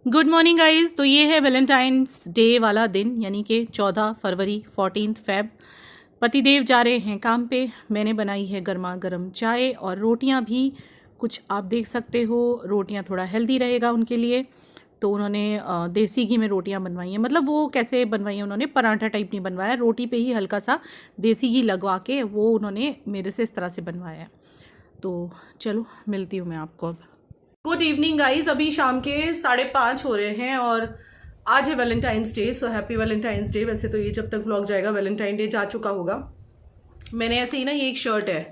Good morning guys. तो ये है वैलेंटाइंस डे वाला दिन, यानी कि 14 फरवरी 14 फेब। पतिदेव जा रहे हैं काम पे। मैंने बनाई है गर्मा गर्म चाय और रोटियां भी। कुछ आप देख सकते हो, रोटियां थोड़ा हेल्दी रहेगा उनके लिए। तो उन्होंने देसी घी में रोटियां बनवाई हैं। मतलब वो कैसे बनवाई हैं, उन्होंने पराठा टाइप नहीं बनवाया, रोटी पे ही हल्का सा देसी घी लगवा के वो उन्होंने मेरे से इस तरह से बनवाया है। तो चलो मिलती हूँ मैं आपको अब। Good evening guys. अभी शाम के 5:30 हो रहे हैं और आज है Valentine's day. So happy Valentine's day. वैसे तो ये जब तक व्लॉग जाएगा वैलेंटाइन डे जा चुका होगा। मैंने ऐसे ही ना, ये एक शर्ट है,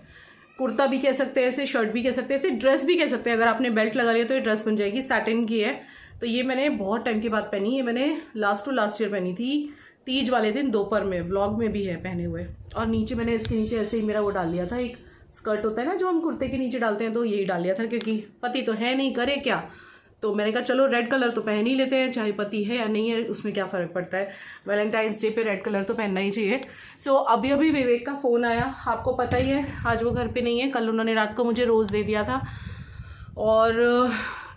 कुर्ता भी कह सकते हैं इसे, शर्ट भी कह सकते हैं इसे, ड्रेस भी कह सकते हैं। अगर आपने बेल्ट लगा लिया तो ये ड्रेस बन जाएगी। सैटिन की है। तो ये मैंने बहुत टाइम के बाद पहनी है। मैंने लास्ट ईयर पहनी थी, तीज वाले दिन दोपहर में। व्लॉग में भी है पहने हुए। और नीचे मैंने इसके नीचे ऐसे ही मेरा वो डाल लिया था, एक स्कर्ट होता है ना जो हम कुर्ते के नीचे डालते हैं, तो यही डाल लिया था क्योंकि पति तो है नहीं, करे क्या। तो मैंने कहा चलो रेड कलर तो पहन ही लेते हैं, चाहे पति है या नहीं है उसमें क्या फ़र्क पड़ता है। वैलेंटाइंस डे पे रेड कलर तो पहनना ही चाहिए। सो अभी अभी विवेक का फ़ोन आया, आपको पता ही है आज वो घर पे नहीं है। कल उन्होंने रात को मुझे रोज़ दे दिया था और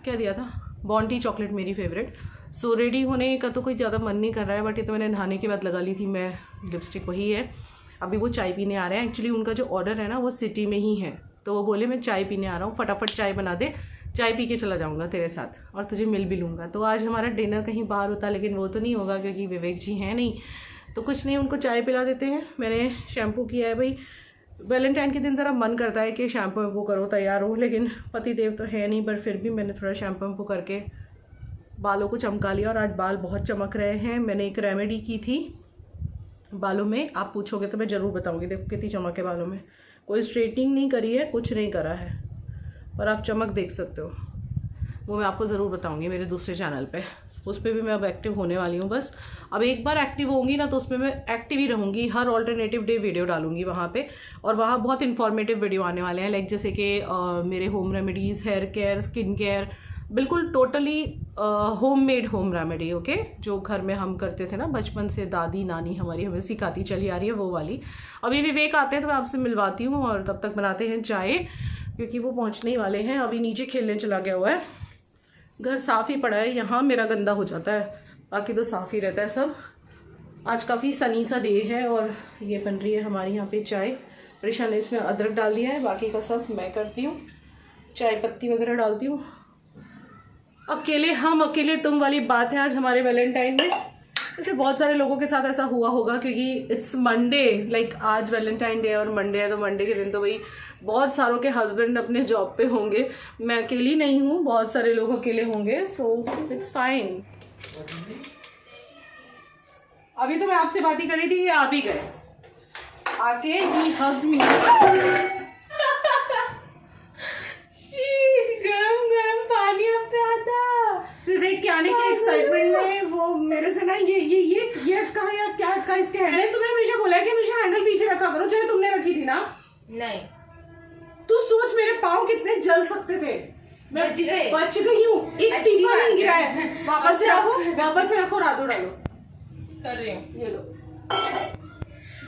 क्या दिया था, बॉन्टी चॉकलेट, मेरी फेवरेट। सो रेडी होने का तो कोई ज़्यादा मन नहीं कर रहा है, बट ये तो मैंने नहाने के बाद लगा ली थी मैं लिपस्टिक, वही है। अभी वो चाय पीने आ रहे हैं। एक्चुअली उनका जो ऑर्डर है ना वो सिटी में ही है, तो वो बोले मैं चाय पीने आ रहा हूँ, फटाफट चाय बना दे, चाय पी के चला जाऊँगा तेरे साथ और तुझे मिल भी लूँगा। तो आज हमारा डिनर कहीं बाहर होता, लेकिन वो तो नहीं होगा क्योंकि विवेक जी हैं नहीं। तो कुछ नहीं, उनको चाय पिला देते हैं। मैंने शैम्पू किया है भाई। वैलेंटाइन के दिन ज़रा मन करता है कि शैम्पू वैम्पू करो, तैयार हो, लेकिन पति देव तो है नहीं। पर फिर भी मैंने थोड़ा शैम्पू वैम्पू करके बालों को चमका लिया और आज बाल बहुत चमक रहे हैं। मैंने एक रेमेडी की थी बालों में, आप पूछोगे तो मैं ज़रूर बताऊंगी। देखो कितनी चमक है बालों में। कोई स्ट्रेटनिंग नहीं करी है, कुछ नहीं करा है, पर आप चमक देख सकते हो। वो मैं आपको ज़रूर बताऊंगी मेरे दूसरे चैनल पे। उस पर भी मैं अब एक्टिव होने वाली हूँ। बस अब एक बार एक्टिव होंगी ना तो उसमें मैं एक्टिव ही रहूँगी। हर ऑल्टरनेटिव डे वीडियो डालूंगी वहाँ पे, और वहाँ बहुत इन्फॉर्मेटिव वीडियो आने वाले हैं। लाइक जैसे कि मेरे home remedies, hair care, skin care, बिल्कुल totally home made home remedy. Okay, जो घर में हम करते थे ना बचपन से, दादी नानी हमारी हमें सिखाती चली आ रही है, वो वाली। अभी विवेक आते हैं तो मैं आपसे मिलवाती हूँ, और तब तक बनाते हैं चाय क्योंकि वो पहुँचने ही वाले हैं। अभी नीचे खेलने चला गया हुआ है। घर साफ़ ही पड़ा है, यहाँ मेरा गंदा हो जाता है, बाकी तो साफ़ ही रहता है सब। आज काफ़ी सनी सा डे है और ये बन रही है हमारी यहाँ पे चाय। प्रेशा ने इसमें अदरक डाल दिया है, बाकी का सब मैं करती हूँ। चाय पत्ती वगैरह डालती हूँ। अकेले हम अकेले तुम वाली बात है आज हमारे वैलेंटाइन में। वैसे बहुत सारे लोगों के साथ ऐसा हुआ होगा क्योंकि इट्स मंडे, लाइक आज वैलेंटाइन डे और मंडे है, तो मंडे के दिन तो भाई बहुत सारों के हस्बैंड अपने जॉब पे होंगे। मैं अकेली नहीं हूँ, बहुत सारे लोग अकेले होंगे, सो इट्स फाइन। अभी तो मैं आपसे बात ही कर रही थी, ये आप ही गए आके ही हग मी। गरम गरम पानी अब पे आता। विवेक के आने के एक्साइटमेंट में वो मेरे से ना ये अटका या क्या अटका इसके हैंडल। तुमने हमेशा बोला है कि हमेशा हैंडल पीछे रखा करो, चाहे तुमने रखी थी ना। नहीं, तू सोच मेरे पाँव कितने जल सकते थे। मैं बच गई हूँ, एक टीपा नहीं गिरा है। वापस से रखो, रादो डालो। कर रही हूँ, ये लो,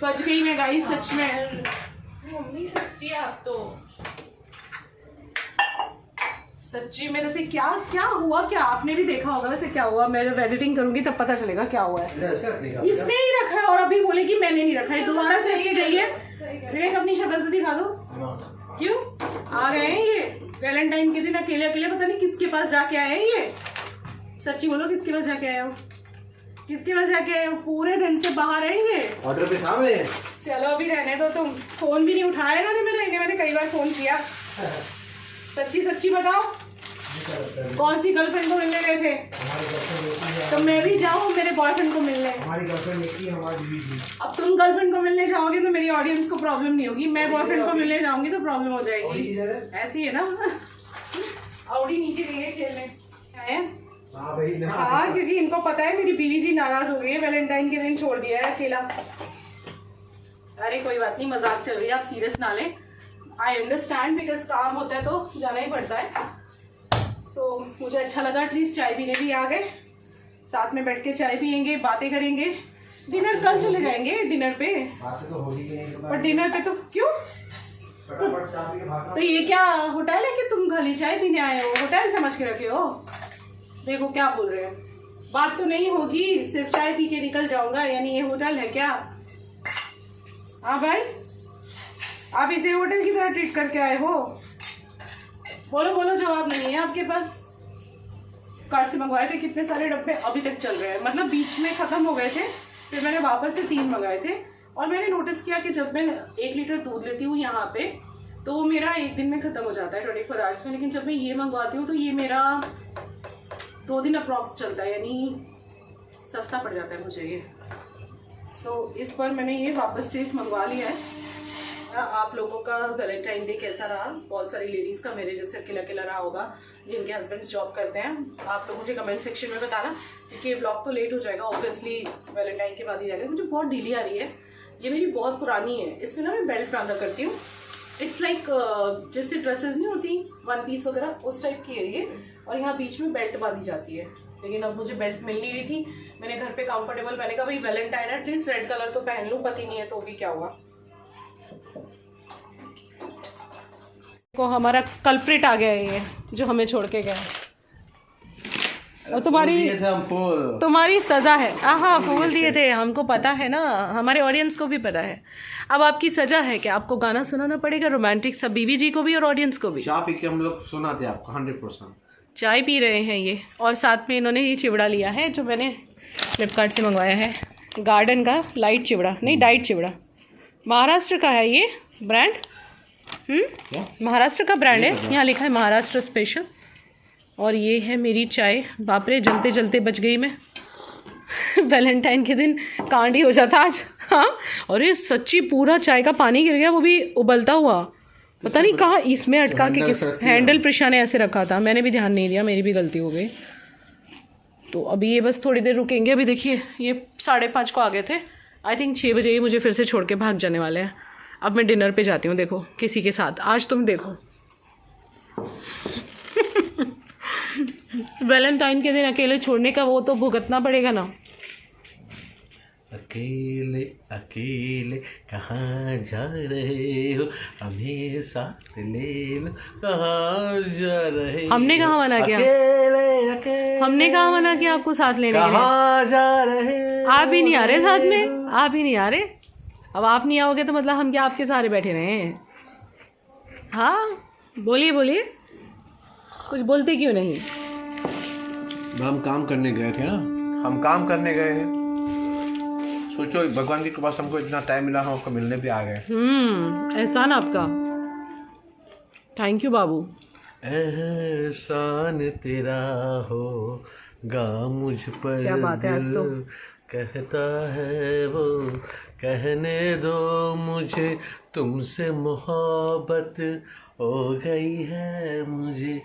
बच गई मैं गाइस, सच में। मम्मी सच्ची आप तो सच्ची मेरे से क्या क्या हुआ, क्या आपने भी देखा होगा वैसे क्या हुआ। मैं जब एडिटिंग करूंगी तब पता चलेगा क्या हुआ है। इसने ही रखा है और अभी बोले कि मैंने नहीं रखा है, दोबारा से लेके गई है। विवेक अपनी शक्ल तो दिखा दो। क्यों आ गए हैं ये वैलेंटाइन के दिन अकेले अकेले, पता नहीं किसके पास जाके आए हैं ये। सच्ची बोलो, किसके पास जाके आए हो, किसके पास जाके आए हो? पूरे दिन से बाहर है ये। ऑर्डर पे था मैं। चलो अभी रहने दो, तुम फोन भी नहीं उठाया ना मैंने कई बार फोन किया। सच्ची बताओ, कौन सी गर्लफ्रेंड को मिलने गए थे? तो मैं भी जाऊँ मेरे बॉयफ्रेंड को मिलने? हमारी गर्लफ्रेंड एक ही, हमारी बीवी थी। अब तुम गर्लफ्रेंड को मिलने जाओगे तो मेरी ऑडियंस को प्रॉब्लम नहीं होगी, मैं बॉयफ्रेंड को मिलने जाऊंगी तो प्रॉब्लम हो जाएगी। ऐसी है ना। औडी नीचे गई है खेलने है। हाँ, क्योंकि इनको पता है मेरी बीवी जी नाराज हो गई है, वैलेंटाइन के दिन छोड़ दिया है अकेला। अरे कोई बात नहीं, मजाक चल रही है, आप सीरियस ना लें। आई अंडरस्टैंड, बिकॉज काम होता है तो जाना ही पड़ता है। सो मुझे अच्छा लगा, एटलीस्ट चाय पीने भी आ गए, साथ में बैठ के चाय पियेंगे, बातें करेंगे। डिनर कल चले जाएंगे डिनर पे, पर डिनर पे तो क्यों? तो ये क्या होटल है कि तुम खाली चाय पीने आए हो? होटल समझ के रखे हो? देखो क्या बोल रहे हैं, बात तो नहीं होगी, सिर्फ चाय पी के निकल जाऊंगा, यानी ये होटल है क्या? हाँ भाई, आप इसे होटल की तरह ट्रीट करके आए हो? बोलो बोलो, जवाब नहीं है आपके पास। कार्ट से मंगवाए थे कितने सारे डब्बे, अभी तक चल रहे हैं, मतलब बीच में खत्म हो गए थे, फिर मैंने वापस से 3 मंगाए थे। और मैंने नोटिस किया कि जब मैं 1 लीटर दूध लेती हूँ यहाँ पे तो वो मेरा 1 दिन में ख़त्म हो जाता है 24 आवर्स में, लेकिन जब मैं ये मंगवाती हूँ तो ये मेरा 2 दिन अप्रॉक्स चलता है, यानी सस्ता पड़ जाता है मुझे ये। सो इस पर मैंने ये वापस से मंगवा लिया है। आप लोगों का वैलेंटाइन डे कैसा रहा? बहुत सारी लेडीज़ का मेरे जैसे अकेला अकेला रहा होगा, जिनके हस्बैंड्स जॉब करते हैं। आप लोग मुझे कमेंट सेक्शन में बताना, क्योंकि ये ब्लॉग तो लेट हो जाएगा, ऑब्वियसली वैलेंटाइन के बाद ही जाएगा। मुझे बहुत ढीली आ रही है, ये मेरी बहुत पुरानी है, इसमें ना मैं बेल्ट बांधा करती हूँ। इट्स लाइक जैसे ड्रेसेस नहीं होती 1 पीस वगैरह, उस टाइप की है ये, और यहाँ बीच में बेल्ट बांधी जाती है। लेकिन अब मुझे बेल्ट मिल नहीं रही थी, मैंने घर पे कंफर्टेबल, मैंने कहा भाई वैलेंटाइन है, एटलीस्ट रेड कलर तो पहन लूँ, पति नहीं है तो भी क्या हुआ। को हमारा कल्प्रिट आ गया है ये, जो हमें छोड़ के गया, और तुम्हारी सजा है। हाँ, फूल दिए थे, हमको पता है ना, हमारे ऑडियंस को भी पता है। अब आपकी सजा है कि आपको गाना सुनाना पड़ेगा रोमांटिक, सब बीवी जी को भी और ऑडियंस को भी। चाय पी के हम लोग सुनाते आपको 100%। चाय पी रहे हैं ये, और साथ में इन्होंने ये चिवड़ा लिया है जो मैंने फ्लिपकार्ट से मंगवाया है, गार्डन का लाइट चिवड़ा, नहीं डाइट चिवड़ा, महाराष्ट्र का है ये ब्रांड। महाराष्ट्र का ब्रांड है, यहाँ लिखा है महाराष्ट्र स्पेशल। और ये है मेरी चाय। बाप रे, जलते जलते बच गई मैं। वैलेंटाइन के दिन कांड ही हो जाता आज। हाँ, और ये सच्ची पूरा चाय का पानी गिर गया, वो भी उबलता हुआ, पता नहीं कहाँ इसमें अटका के, किस हैंडल प्रिशा ने ऐसे रखा था, मैंने भी ध्यान नहीं दिया, मेरी भी गलती हो गई। तो अभी ये बस थोड़ी देर रुकेंगे। अभी देखिए ये 5:30 को आ गए थे, आई थिंक 6 बजे ये मुझे फिर से छोड़ के भाग जाने वाले हैं। अब मैं डिनर पे जाती हूँ, देखो किसी के साथ, आज तुम देखो। वैलेंटाइन के दिन अकेले छोड़ने का वो तो भुगतना पड़ेगा ना। अकेले अकेले कहाँ जा रहे हो, हमें साथ ले लो, कहाँ जा रहे हो। हमने कहाँ मना किया? अकेले अकेले हमने कहाँ मना किया आपको साथ लेने के लिए? कहाँ जा रहे हो? आप ही नहीं आ रहे साथ में, आप ही नहीं आ रहे। अब आप नहीं आओगे तो मतलब हम क्या आपके सहारे बैठे रहे हैं? हाँ बोलिए बोलिए, कुछ बोलते क्यों नहीं? हम काम करने गए थे ना, हम काम करने गए हैं, सोचो भगवान की कृपा से हमको इतना टाइम मिला, हम आपको मिलने भी आ गए। एहसान आपका, थैंक यू बाबू। एहसान तेरा होगा मुझ पर, क्या बात है आज तो। कहता है वो, कहने दो मुझे तुमसे मोहब्बत हो गई है, मुझे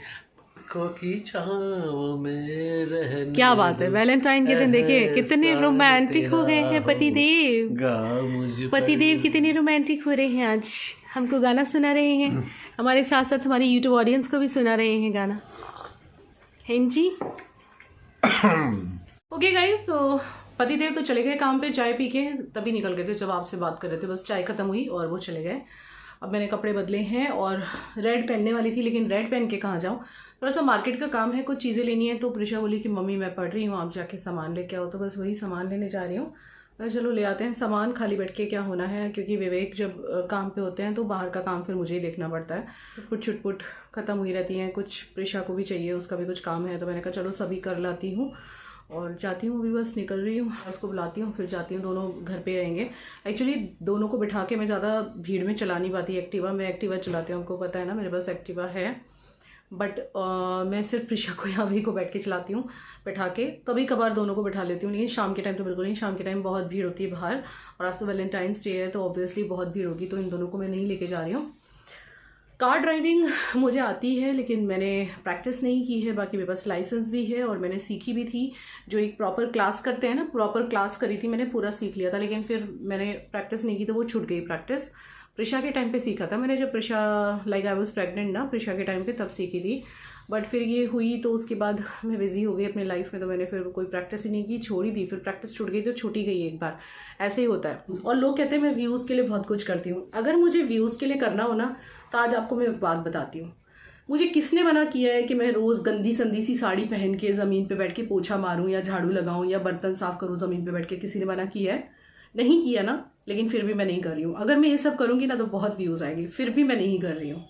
को की छाँव में रहने। क्या बात है, वैलेंटाइन के दिन देखिए कितने रोमांटिक हो गए हैं पतिदेव। पतिदेव कितने रोमांटिक हो रहे हैं आज, हमको गाना सुना रहे हैं, हमारे साथ साथ हमारी यूट्यूब ऑडियंस को भी सुना रहे हैं गाना। हैं जी। ओके गाइस, तो पतिदेव तो चले गए काम पे, चाय पी के तभी निकल गए थे जब आपसे बात कर रहे थे, बस चाय खत्म हुई और वो चले गए। अब मैंने कपड़े बदले हैं और रेड पहनने वाली थी, लेकिन रेड पहन के कहाँ जाऊँ, थोड़ा सा मार्केट का काम है, कुछ चीज़ें लेनी है। तो प्रिशा बोली कि मम्मी मैं पढ़ रही हूँ, आप जाके सामान लेके आओ, तो बस वही सामान लेने जा रही हूँ। तो चलो ले आते हैं सामान, खाली बैठ के क्या होना है, क्योंकि विवेक जब काम पे होते हैं तो बाहर का काम फिर मुझे ही देखना पड़ता है। कुछ छुटपुट ख़त्म हुई रहती हैं, कुछ प्रिशा को भी चाहिए, उसका भी कुछ काम है, तो मैंने कहा चलो सभी कर लाती हूँ और जाती हूँ। अभी बस निकल रही हूँ, उसको बुलाती हूँ फिर जाती हूँ, दोनों घर पे रहेंगे। एक्चुअली दोनों को बिठा के मैं ज़्यादा भीड़ में चला नहीं पाती एक्टिवा, मैं एक्टिवा चलाती हूँ, आपको पता है ना मेरे पास एक्टिवा है, बट मैं सिर्फ प्रिशा को यहाँ भी को बैठ के चलाती हूँ बैठा के। कभी कभार दोनों को बैठा लेती हूँ, लेकिन शाम के टाइम तो बिल्कुल नहीं, शाम के टाइम बहुत भीड़ होती है बाहर, और आज तो वैलेंटाइंस डे है तो ऑब्वियसली बहुत भीड़ होगी, तो इन दोनों को मैं नहीं लेके जा रही हूँ। कार ड्राइविंग मुझे आती है, लेकिन मैंने प्रैक्टिस नहीं की है, बाकी मेरे पास लाइसेंस भी है और मैंने सीखी भी थी, जो एक प्रॉपर क्लास करते हैं ना, प्रॉपर क्लास करी थी मैंने, पूरा सीख लिया था, लेकिन फिर मैंने प्रैक्टिस नहीं की तो वो छूट गई प्रैक्टिस। प्रिशा के टाइम पे सीखा था मैंने, जब Prisha like I was pregnant ना, प्रिशा के टाइम पे तब सीखी थी, बट फिर ये हुई तो उसके बाद मैं बिज़ी हो गई अपने लाइफ में, तो मैंने फिर कोई प्रैक्टिस ही नहीं की, छोड़ी दी। फिर प्रैक्टिस छूट गई तो छूटी गई एक बार, ऐसे ही होता है। और लोग कहते हैं मैं व्यूज़ के लिए बहुत कुछ करती हूँ, अगर मुझे व्यूज़ के लिए करना हो ना तो आज आपको मैं एक बात बताती हूँ, मुझे किसने मना किया है कि मैं रोज़ गंदी संदी सी साड़ी पहन के ज़मीन पे बैठ के पोछा मारूं या झाड़ू लगाऊं या बर्तन साफ़ करूं ज़मीन पे बैठ के? किसी ने मना किया है? नहीं किया ना, लेकिन फिर भी मैं नहीं कर रही हूँ। अगर मैं ये सब करूँगी ना तो बहुत व्यूज़ आएंगे, फिर भी मैं नहीं कर रही हूँ,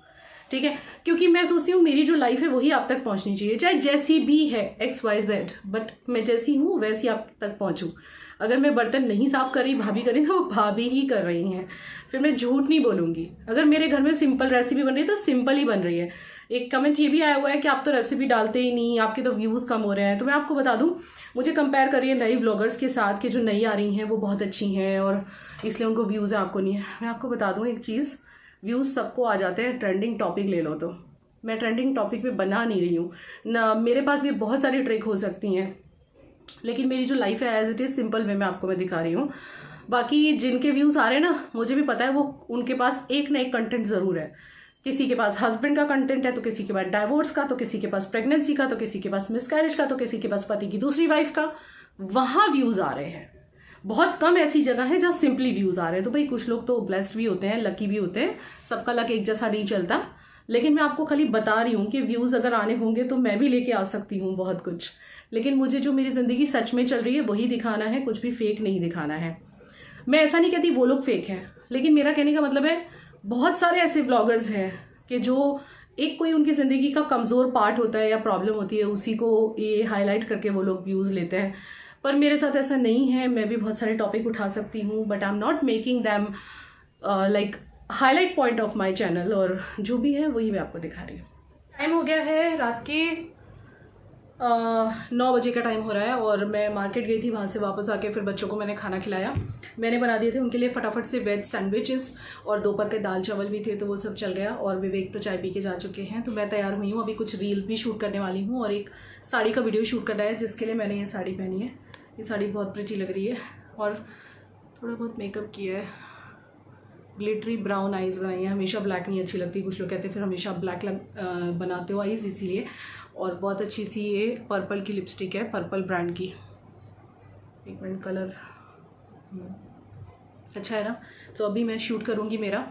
ठीक है? क्योंकि मैं सोचती हूँ मेरी जो लाइफ है वही आप तक पहुँचनी चाहिए, चाहे जैसी भी है XYZ, बट मैं जैसी हूँ वैसी आप तक पहुँचूँ। अगर मैं बर्तन नहीं साफ़ कर रही, भाभी कर रही, तो वो भाभी ही कर रही हैं, फिर मैं झूठ नहीं बोलूँगी। अगर मेरे घर में सिंपल रेसिपी बन रही है तो सिंपल ही बन रही है। एक कमेंट ये भी आया हुआ है कि आप तो रेसिपी डालते ही नहीं, आपके तो व्यूज़ कम हो रहे हैं। तो मैं आपको बता दूं, मुझे कंपेयर करिए नई व्लॉगर्स के साथ कि जो नई आ रही हैं वो बहुत अच्छी हैं और इसलिए उनको व्यूज़ है, आपको नहीं है। मैं आपको बता दूं एक चीज़, व्यूज़ सबको आ जाते हैं, ट्रेंडिंग टॉपिक ले लो तो। मैं ट्रेंडिंग टॉपिक पे बना नहीं रही हूँ ना, मेरे पास भी बहुत सारी ट्रिक हो सकती हैं, लेकिन मेरी जो लाइफ है as it is simple way में आपको मैं दिखा रही हूँ। बाकी जिनके व्यूज़ आ रहे हैं ना, मुझे भी पता है वो उनके पास एक ना एक कंटेंट ज़रूर है। किसी के पास हस्बैंड का कंटेंट है, तो किसी के पास डाइवोर्स का, तो किसी के पास प्रेगनेंसी का, तो किसी के पास मिसकैरेज का, तो किसी के पास पति की दूसरी वाइफ का। वहाँ व्यूज़ आ रहे हैं। बहुत कम ऐसी जगह है जहाँ सिंपली व्यूज़ आ रहे हैं। तो भाई कुछ लोग तो ब्लेस्ड भी होते हैं, लकी भी होते हैं, सबका लक एक जैसा नहीं चलता। लेकिन मैं आपको खाली बता रही हूँ कि व्यूज़ अगर आने होंगे तो मैं भी लेके आ सकती हूँ बहुत कुछ, लेकिन मुझे जो मेरी ज़िंदगी सच में चल रही है वही दिखाना है, कुछ भी फेक नहीं दिखाना है। मैं ऐसा नहीं कहती वो लोग फेक हैं, लेकिन मेरा कहने का मतलब है बहुत सारे ऐसे ब्लॉगर्स हैं कि जो एक कोई उनकी ज़िंदगी का कमज़ोर पार्ट होता है या प्रॉब्लम होती है, उसी को ये हाईलाइट करके वो लोग व्यूज़ लेते हैं। पर मेरे साथ ऐसा नहीं है, मैं भी बहुत सारे टॉपिक उठा सकती हूँ, but I am not making them like highlight point of my channel, और जो भी है वही मैं आपको दिखा रही हूँ। टाइम हो गया है रात के 9 बजे का टाइम हो रहा है और मैं मार्केट गई थी, वहाँ से वापस आके फिर बच्चों को मैंने खाना खिलाया। मैंने बना दिए थे उनके लिए फटाफट से वेज सैंडविचेस और दोपहर के दाल चावल भी थे, तो वो सब चल गया। और विवेक तो चाय पी के जा चुके हैं, तो मैं तैयार हुई हूँ। अभी कुछ रील्स भी शूट करने वाली हूँ और एक साड़ी का वीडियो शूट करना है, जिसके लिए मैंने ये साड़ी पहनी है। ये साड़ी बहुत प्रिटी लग रही है और थोड़ा बहुत मेकअप किया है, ग्लिटरी ब्राउन आइज़ बनाई है। हमेशा ब्लैक नहीं अच्छी लगती, कुछ लोग कहते हैं फिर हमेशा ब्लैक बनाते हो आइज़, इसीलिए। और बहुत अच्छी सी ये पर्पल की लिपस्टिक है, पर्पल ब्रांड की, पिगमेंट कलर अच्छा है ना। तो अभी मैं शूट करूँगी मेरा,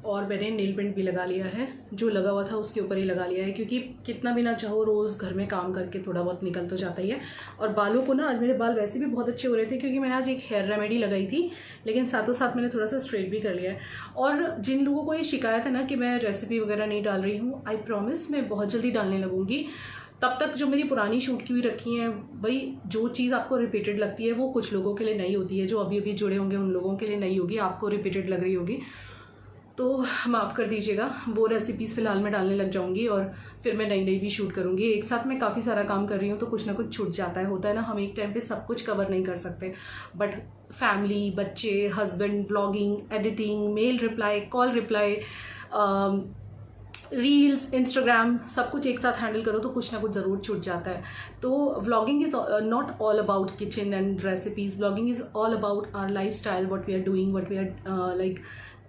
और मैंने नेल पेंट भी लगा लिया है, जो लगा हुआ था उसके ऊपर ही लगा लिया है, क्योंकि कितना भी ना चाहो रोज़ घर में काम करके थोड़ा बहुत निकल तो जाता ही है। और बालों को ना, आज मेरे बाल वैसे भी बहुत अच्छे हो रहे थे क्योंकि मैंने आज एक हेयर रेमेडी लगाई थी, लेकिन साथों साथ मैंने थोड़ा सा स्ट्रेट भी कर लिया है। और जिन लोगों को ये शिकायत है ना कि मैं रेसिपी वगैरह नहीं डाल रही हूँ, आई प्रॉमिस मैं बहुत जल्दी डालने लगूँगी। तब तक जो मेरी पुरानी शूट की हुई रखी हैं, भाई जो चीज़ आपको रिपीटेड लगती है वो कुछ लोगों के लिए नई होती है, जो अभी अभी जुड़े होंगे उन लोगों के लिए नई होगी, आपको रिपीटेड लग रही होगी, तो माफ़ कर दीजिएगा। वो रेसिपीज़ फ़िलहाल मैं डालने लग जाऊंगी और फिर मैं नई नई भी शूट करूंगी। एक साथ मैं काफ़ी सारा काम कर रही हूँ तो कुछ ना कुछ छूट जाता है, होता है ना, हम एक टाइम पे सब कुछ कवर नहीं कर सकते। बट फैमिली, बच्चे, husband, vlogging, editing, mail reply, call reply, reels, Instagram, सब कुछ एक साथ हैंडल करो तो कुछ ना कुछ ज़रूर छूट जाता है। तो vlogging is not all about kitchen and recipes, vlogging is all about our lifestyle, what we are doing, what we are like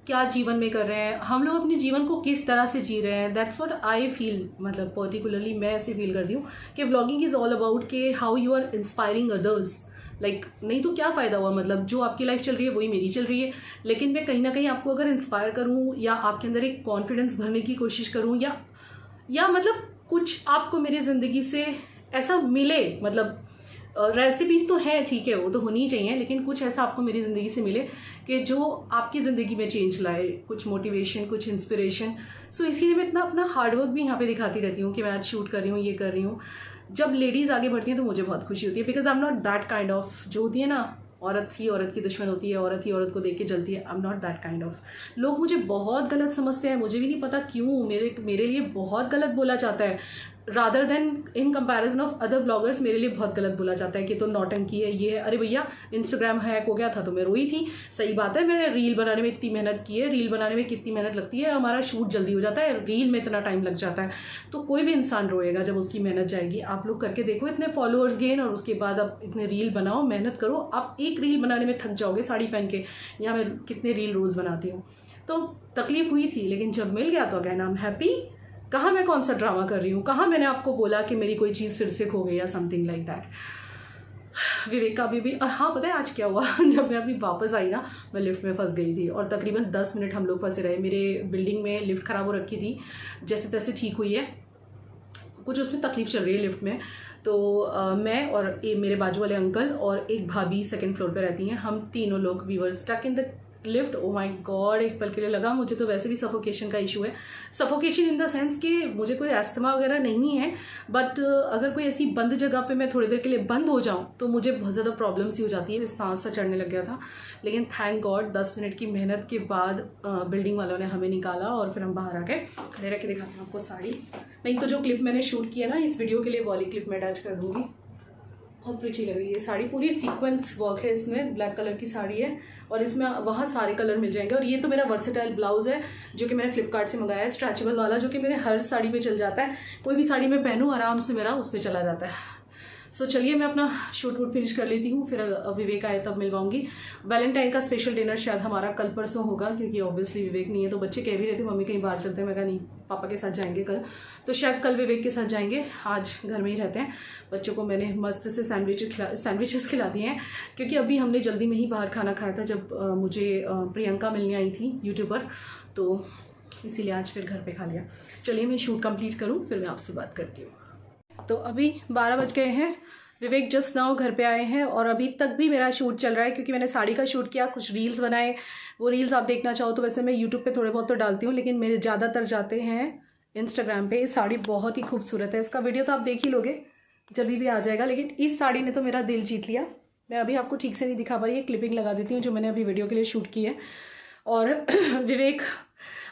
क्या जीवन में कर रहे हैं हम लोग, अपने जीवन को किस तरह से जी रहे हैं। दैट्स व्हाट आई फील, मतलब पर्टिकुलरली मैं ऐसे फील करती हूँ कि व्लॉगिंग इज़ ऑल अबाउट के how you are inspiring others. Like नहीं तो क्या फ़ायदा हुआ, मतलब जो आपकी लाइफ चल रही है वही मेरी चल रही है, लेकिन मैं कहीं ना कहीं आपको अगर इंस्पायर करूँ या आपके अंदर एक कॉन्फिडेंस भरने की कोशिश करूँ या मतलब कुछ आपको मेरी ज़िंदगी से ऐसा मिले, मतलब रेसिपीज़ तो है ठीक है, वो तो होनी चाहिए, लेकिन कुछ ऐसा आपको मेरी ज़िंदगी से मिले कि जो आपकी ज़िंदगी में चेंज लाए, कुछ मोटिवेशन, कुछ इंस्पिरेशन। सो इसीलिए मैं इतना अपना हार्डवर्क भी यहाँ पे दिखाती रहती हूँ कि मैं आज शूट कर रही हूँ, ये कर रही हूँ। जब लेडीज़ आगे बढ़ती हैं तो मुझे बहुत खुशी होती है, because I am not that kind of, जो होती है ना औरत ही औरत की दुश्मन होती है, औरत ही औरत को देख के जलती है। I am not that kind of. लोग मुझे बहुत गलत समझते हैं, मुझे भी नहीं पता क्यों, मेरे लिए बहुत गलत बोला जाता है। Rather then in comparison of other bloggers मेरे लिए बहुत गलत बोला जाता है कि तो नौटंकी है, ये है। अरे भैया इंस्टाग्राम हैक हो गया था तो मैं रोई थी, सही बात है, मैंने रील बनाने में इतनी मेहनत की है, रील बनाने में कितनी मेहनत लगती है, हमारा शूट जल्दी हो जाता है, रील में इतना टाइम लग जाता है, तो कोई भी इंसान रोएगा जब उसकी मेहनत जाएगी। आप लोग करके देखो, इतने फॉलोअर्स गेन और उसके बाद आप इतने रील बनाओ, मेहनत करो, आप एक रील बनाने में थक जाओगे साड़ी पहन के। यहाँ मैं कितने रील रोज़ बनाती हूँ, तो तकलीफ हुई थी, लेकिन जब मिल गया तो अगेन आई एम हैप्पी। कहाँ मैं कौन सा ड्रामा कर रही हूँ, कहाँ मैंने आपको बोला कि मेरी कोई चीज़ फिर से खो गई या समथिंग लाइक दैट। विवेक का भी। और हाँ, पता है आज क्या हुआ जब मैं अभी वापस आई ना, मैं लिफ्ट में फंस गई थी और तकरीबन 10 मिनट हम लोग फंसे रहे। मेरे बिल्डिंग में लिफ्ट ख़राब हो रखी थी, जैसे तैसे ठीक हुई है, कुछ उसमें तकलीफ़ चल रही है लिफ्ट में। तो मैं और मेरे बाजू वाले अंकल और एक भाभी सेकंड फ्लोर पे रहती हैं, हम तीनों लोग we were stuck in the lift. Oh my god, एक पल के लिए लगा मुझे तो वैसे भी सफोकेशन का इशू है। सफोकेशन इन द सेंस कि मुझे कोई एस्थमा वगैरह नहीं है, बट अगर कोई ऐसी बंद जगह पे मैं थोड़ी देर के लिए बंद हो जाऊं तो मुझे बहुत ज़्यादा प्रॉब्लम सी हो जाती है, सांस सा चढ़ने लग गया था। लेकिन थैंक गॉड 10 मिनट की मेहनत के बाद बिल्डिंग वालों ने हमें निकाला और फिर हम बाहर आ गए। खड़े रख के दिखाती हूँ आपको साड़ी। नहीं तो जो क्लिप मैंने शूट किया ना इस वीडियो के लिए, वाली क्लिप मैं अटैच कर दूँगी। बहुत प्रिटी लग रही है साड़ी, पूरी सीक्वेंस वर्क है इसमें, ब्लैक कलर की साड़ी है और इसमें वहाँ सारे कलर मिल जाएंगे। और ये तो मेरा वर्सेटाइल ब्लाउज़ है जो कि मैंने फ्लिपकार्ट से मंगाया है, स्ट्रेचेबल वाला, जो कि मेरे हर साड़ी पे चल जाता है। कोई भी साड़ी मैं पहनूँ आराम से मेरा उस पर चला जाता है। सो चलिए मैं अपना शूट वूट फिनिश कर लेती हूँ, फिर विवेक आए तब मिलवाऊंगी। वैलेंटाइन का स्पेशल डिनर शायद हमारा कल परसों होगा, क्योंकि ऑब्वियसली विवेक नहीं है। तो बच्चे कह भी रहे थे मम्मी कहीं बाहर चलते हैं, मैं कहा नहीं पापा के साथ जाएंगे कल, तो शायद कल विवेक के साथ जाएंगे, आज घर में ही रहते हैं। बच्चों को मैंने मस्त से सैंडविचेस खिला दिए हैं, क्योंकि अभी हमने जल्दी में ही बाहर खाना खाया था जब मुझे प्रियंका मिलने आई थी यूट्यूबर, तो इसीलिए आज फिर घर पे खा लिया। चलिए मैं शूट कंप्लीट करूँ फिर मैं आपसे बात करती हूँ। तो अभी 12 बज गए हैं, विवेक जस्ट नाउ घर पे आए हैं और अभी तक भी मेरा शूट चल रहा है, क्योंकि मैंने साड़ी का शूट किया, कुछ रील्स बनाए। वो रील्स आप देखना चाहो तो वैसे मैं यूट्यूब पे थोड़े बहुत तो डालती हूँ, लेकिन मेरे ज़्यादातर जाते हैं इंस्टाग्राम पे। इस साड़ी बहुत ही खूबसूरत है, इसका वीडियो तो आप देख ही लोगे जब भी आ जाएगा, लेकिन इस साड़ी ने तो मेरा दिल जीत लिया। मैं अभी आपको ठीक से नहीं दिखा पा रही, है क्लिपिंग लगा देती हूँ जो मैंने अभी वीडियो के लिए शूट की है। और विवेक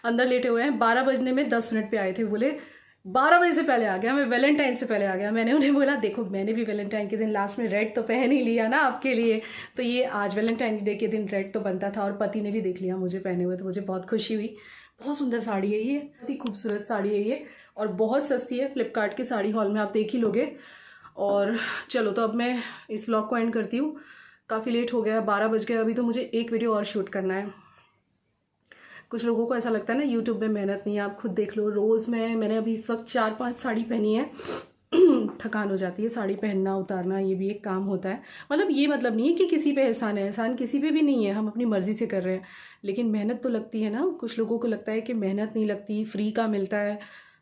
अंदर लेटे हुए हैं, 12 बजने में 10 मिनट पे आए थे, बोले 12 बजे से पहले आ गया, मैं वैलेंटाइन से पहले आ गया। मैंने उन्हें बोला देखो मैंने भी वैलेंटाइन के दिन लास्ट में रेड तो पहन ही लिया ना आपके लिए, तो ये आज वैलेंटाइन डे के दिन रेड तो बनता था और पति ने भी देख लिया मुझे पहने हुए, तो मुझे बहुत खुशी हुई। बहुत सुंदर साड़ी है ये, बहुत ही खूबसूरत साड़ी है ये और बहुत सस्ती है। फ्लिपकार्ट के साड़ी हॉल में आप देख ही लोगे। और चलो तो अब मैं इस व्लॉग को एंड करती हूँ, काफ़ी लेट हो गया, 12 बज गए। अभी तो मुझे एक वीडियो और शूट करना है। कुछ लोगों को ऐसा लगता है ना यूट्यूब में मेहनत नहीं है, आप खुद देख लो। रोज़ मैंने अभी इस वक्त 4-5 साड़ी पहनी है। थकान हो जाती है, साड़ी पहनना उतारना ये भी एक काम होता है। मतलब ये मतलब नहीं है कि किसी पे एहसान है, एहसान किसी पे भी नहीं है, हम अपनी मर्ज़ी से कर रहे हैं, लेकिन मेहनत तो लगती है ना। कुछ लोगों को लगता है कि मेहनत नहीं लगती, फ्री का मिलता है,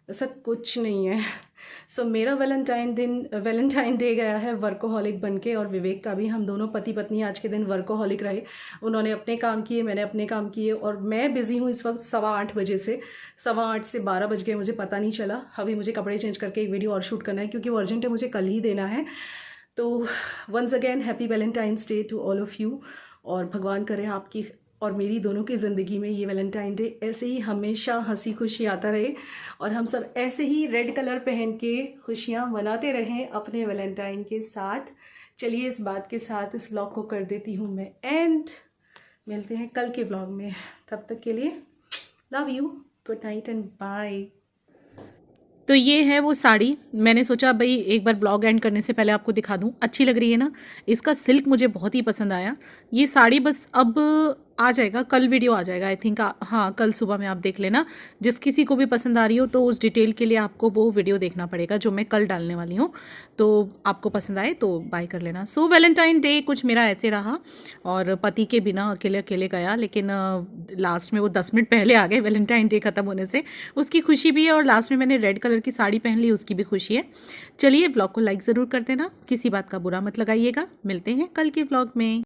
ऐसा कुछ नहीं है। सो मेरा वैलेंटाइन डे गया है वर्कोहॉलिक बनके, और विवेक का भी। हम दोनों पति पत्नी आज के दिन वर्कोहॉलिक रहे। उन्होंने अपने काम किए, मैंने अपने काम किए, और मैं बिज़ी हूँ इस वक्त 8:15 बजे से। 8:15 से 12 बज गए, मुझे पता नहीं चला। अभी मुझे कपड़े चेंज करके एक वीडियो और शूट करना है, क्योंकि वो अर्जेंट है, मुझे कल ही देना है। तो once again happy Valentine's day to all of you, और भगवान करे आपकी और मेरी दोनों की ज़िंदगी में ये वैलेंटाइन डे ऐसे ही हमेशा हंसी खुशी आता रहे, और हम सब ऐसे ही रेड कलर पहन के खुशियाँ मनाते रहें अपने वैलेंटाइन के साथ। चलिए इस बात के साथ इस व्लॉग को कर देती हूँ मैं एंड। मिलते हैं कल के व्लॉग में, तब तक के लिए love you, good night and bye. तो ये है वो साड़ी, मैंने सोचा भाई एक बार व्लॉग एंड करने से पहले आपको दिखा दूं। अच्छी लग रही है ना, इसका सिल्क मुझे बहुत ही पसंद आया। ये साड़ी बस अब आ जाएगा, कल वीडियो आ जाएगा आई थिंक। हाँ कल सुबह में आप देख लेना। जिस किसी को भी पसंद आ रही हो तो उस डिटेल के लिए आपको वो वीडियो देखना पड़ेगा जो मैं कल डालने वाली हूँ। तो आपको पसंद आए तो बाय कर लेना। सो वैलेंटाइन डे कुछ मेरा ऐसे रहा, और पति के बिना अकेले अकेले गया, लेकिन लास्ट में वो 10 मिनट पहले आ गए वैलेंटाइन डे ख़त्म होने से। उसकी खुशी भी है, और लास्ट में मैंने रेड कलर की साड़ी पहन ली, उसकी भी खुशी है। चलिए व्लॉग को लाइक ज़रूर कर देना, किसी बात का बुरा मत लगाइएगा। मिलते हैं कल के व्लॉग में।